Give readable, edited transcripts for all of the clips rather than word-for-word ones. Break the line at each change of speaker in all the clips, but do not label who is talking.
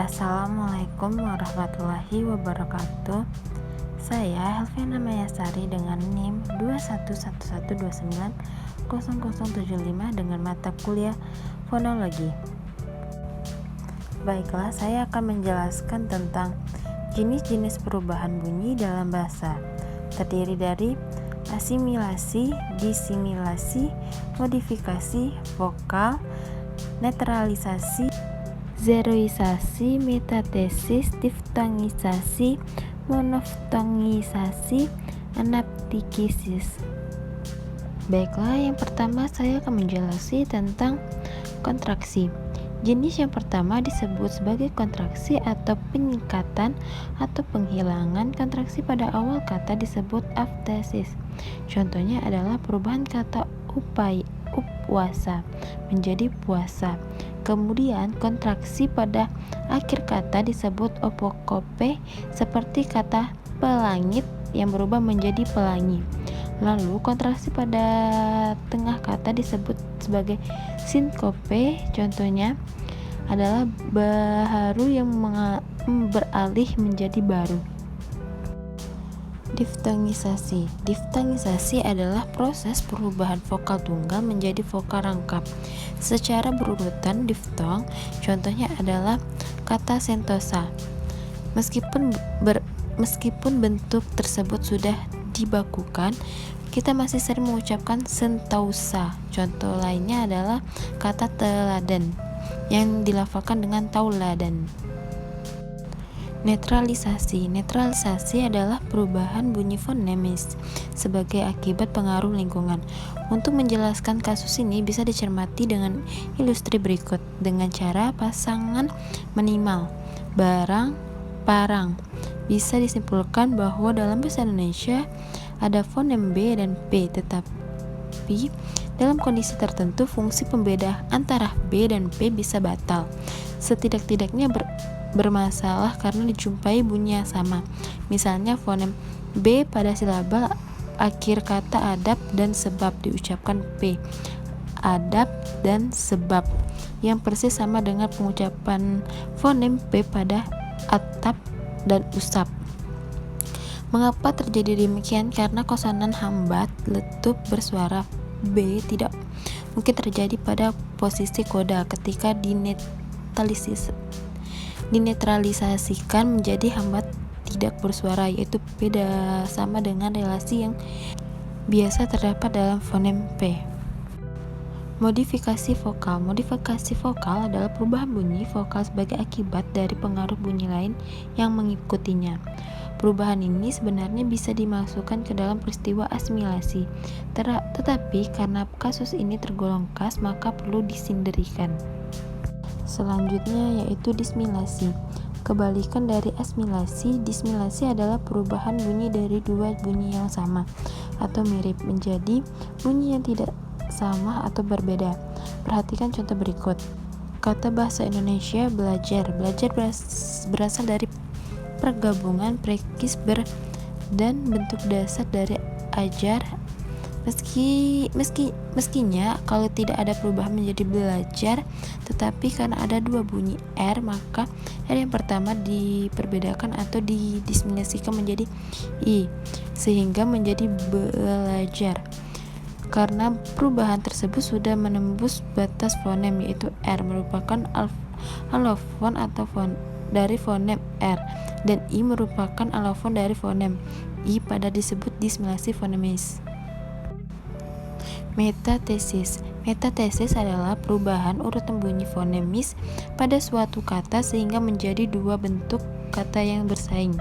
Assalamualaikum warahmatullahi wabarakatuh. Saya Helviana Mayasari dengan NIM 2111290075 dengan mata kuliah fonologi. Baiklah, saya akan menjelaskan tentang jenis-jenis perubahan bunyi dalam bahasa. Terdiri dari asimilasi, disimilasi, modifikasi, vokal, netralisasi, zeroisasi, metatesis, diftongisasi, monoftongisasi, anaptikisis. Baiklah, yang pertama saya akan menjelaskan tentang kontraksi. Jenis yang pertama disebut sebagai kontraksi atau penyingkatan atau penghilangan. Kontraksi pada awal kata disebut aftesis. Contohnya adalah perubahan kata upwasa menjadi puasa. Kemudian kontraksi pada akhir kata disebut apokope, seperti kata pelangit yang berubah menjadi pelangi. Lalu kontraksi pada tengah kata disebut sebagai sinkope. Contohnya adalah baharu yang beralih menjadi baru. Diftongisasi. Diftongisasi adalah proses perubahan vokal tunggal menjadi vokal rangkap secara berurutan diftong. Contohnya adalah kata sentosa. Meskipun bentuk tersebut sudah dibakukan, kita masih sering mengucapkan sentausa. Contoh lainnya adalah kata teladan yang dilafalkan dengan tauladan. Netralisasi. Netralisasi adalah perubahan bunyi fonemis sebagai akibat pengaruh lingkungan. Untuk menjelaskan kasus ini bisa dicermati dengan ilustri berikut dengan cara pasangan minimal barang parang. Bisa disimpulkan bahwa dalam bahasa Indonesia ada fonem B dan P, tetapi dalam kondisi tertentu fungsi pembeda antara B dan P bisa batal. Setidak-tidaknya bermasalah karena dijumpai bunyi yang sama. Misalnya fonem B pada silaba akhir kata adab dan sebab diucapkan P, adab dan sebab, yang persis sama dengan pengucapan fonem P pada atap dan usap. Mengapa terjadi demikian? Karena kosonan hambat letup bersuara B tidak mungkin terjadi pada posisi koda ketika dinetralisasikan menjadi hambat tidak bersuara, yaitu P sama dengan relasi yang biasa terdapat dalam fonem P. Modifikasi vokal. Modifikasi vokal adalah perubahan bunyi vokal sebagai akibat dari pengaruh bunyi lain yang mengikutinya. Perubahan ini sebenarnya bisa dimasukkan ke dalam peristiwa asimilasi, tetapi karena kasus ini tergolong khas, maka perlu disinderikan. Selanjutnya yaitu disimilasi. Kebalikan dari asimilasi, disimilasi adalah perubahan bunyi dari dua bunyi yang sama atau mirip menjadi bunyi yang tidak sama atau berbeda. Perhatikan contoh berikut. Kata bahasa Indonesia belajar. Belajar berasal dari pergabungan prekis dan bentuk dasar dari ajar. Meskinya kalau tidak ada perubahan menjadi belajar, tetapi karena ada dua bunyi R, maka R yang pertama diperbedakan atau didisimilasikan menjadi I, sehingga menjadi belajar. Karena perubahan tersebut sudah menembus batas fonem, yaitu R merupakan alofon atau dari fonem R, dan I merupakan alofon dari fonem I pada disebut disimilasi fonemis. Metatesis. Metatesis adalah perubahan urutan bunyi fonemis pada suatu kata sehingga menjadi dua bentuk kata yang bersaing.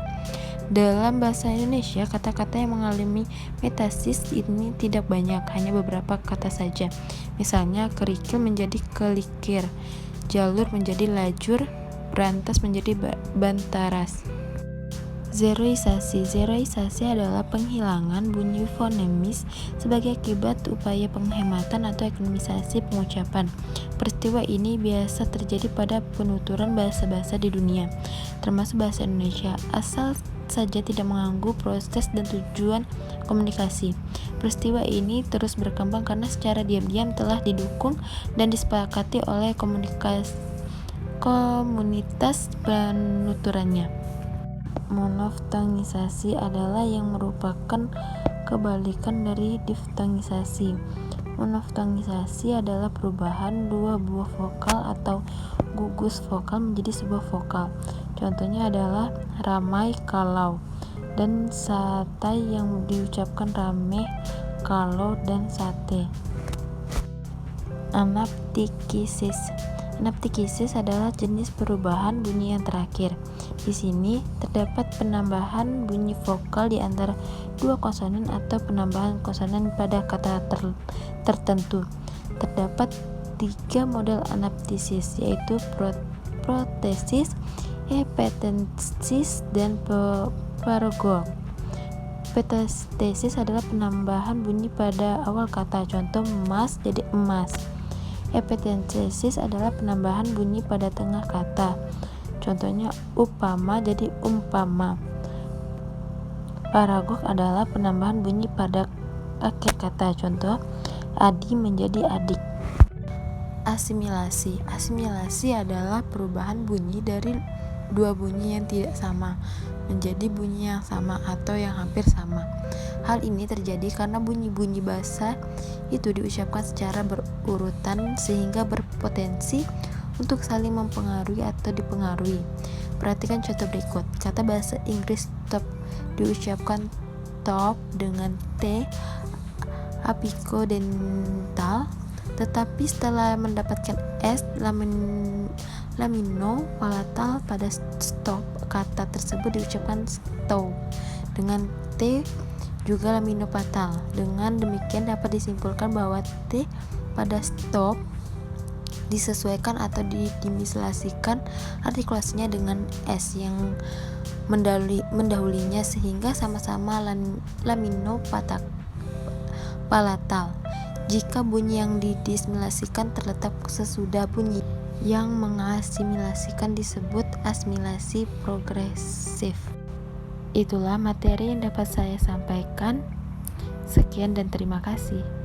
Dalam bahasa Indonesia, kata-kata yang mengalami metatesis ini tidak banyak, hanya beberapa kata saja. Misalnya, kerikil menjadi kelikir, jalur menjadi lajur, berantas menjadi bantaras. Zeroisasi. Zeroisasi adalah penghilangan bunyi fonemis sebagai akibat upaya penghematan atau ekonomisasi pengucapan. Peristiwa ini biasa terjadi pada penuturan bahasa-bahasa di dunia, termasuk bahasa Indonesia, asal saja tidak mengganggu proses dan tujuan komunikasi. Peristiwa ini terus berkembang karena secara diam-diam telah didukung dan disepakati oleh komunitas penuturannya. Monoftongisasi adalah yang merupakan kebalikan dari diftongisasi. Monoftongisasi adalah perubahan dua buah vokal atau gugus vokal menjadi sebuah vokal. Contohnya adalah ramai kalau dan satai yang diucapkan rame kalau dan sate. Anaptikisis. Anaptikisis adalah jenis perubahan bunyi yang terakhir. Di sini terdapat penambahan bunyi vokal di antara dua konsonan atau penambahan konsonan pada kata tertentu. Terdapat 3 model anaptisis, yaitu protesis, epetesis, dan paragog. Protesis adalah penambahan bunyi pada awal kata, contoh emas jadi emas. Epetesis adalah penambahan bunyi pada tengah kata, contohnya upama jadi umpama. Paragog adalah penambahan bunyi pada akhir kata, contoh adi menjadi adik. Asimilasi. Asimilasi adalah perubahan bunyi dari dua bunyi yang tidak sama menjadi bunyi yang sama atau yang hampir sama. Hal ini terjadi karena bunyi-bunyi bahasa itu diucapkan secara berurutan sehingga berpotensi untuk saling mempengaruhi atau dipengaruhi. Perhatikan contoh berikut. Kata bahasa Inggris top diucapkan top dengan T apicodental, tetapi setelah mendapatkan S lamino palatal pada stop, kata tersebut diucapkan stop dengan T juga lamino palatal. Dengan demikian dapat disimpulkan bahwa T pada stop disesuaikan atau dimisalasikan artikulasinya dengan S yang mendahulinya sehingga sama-sama lamino palatal. Jika bunyi yang didisimilasikan terletak sesudah bunyi yang mengasimilasikan disebut asimilasi progresif. Itulah materi yang dapat saya sampaikan. Sekian dan terima kasih.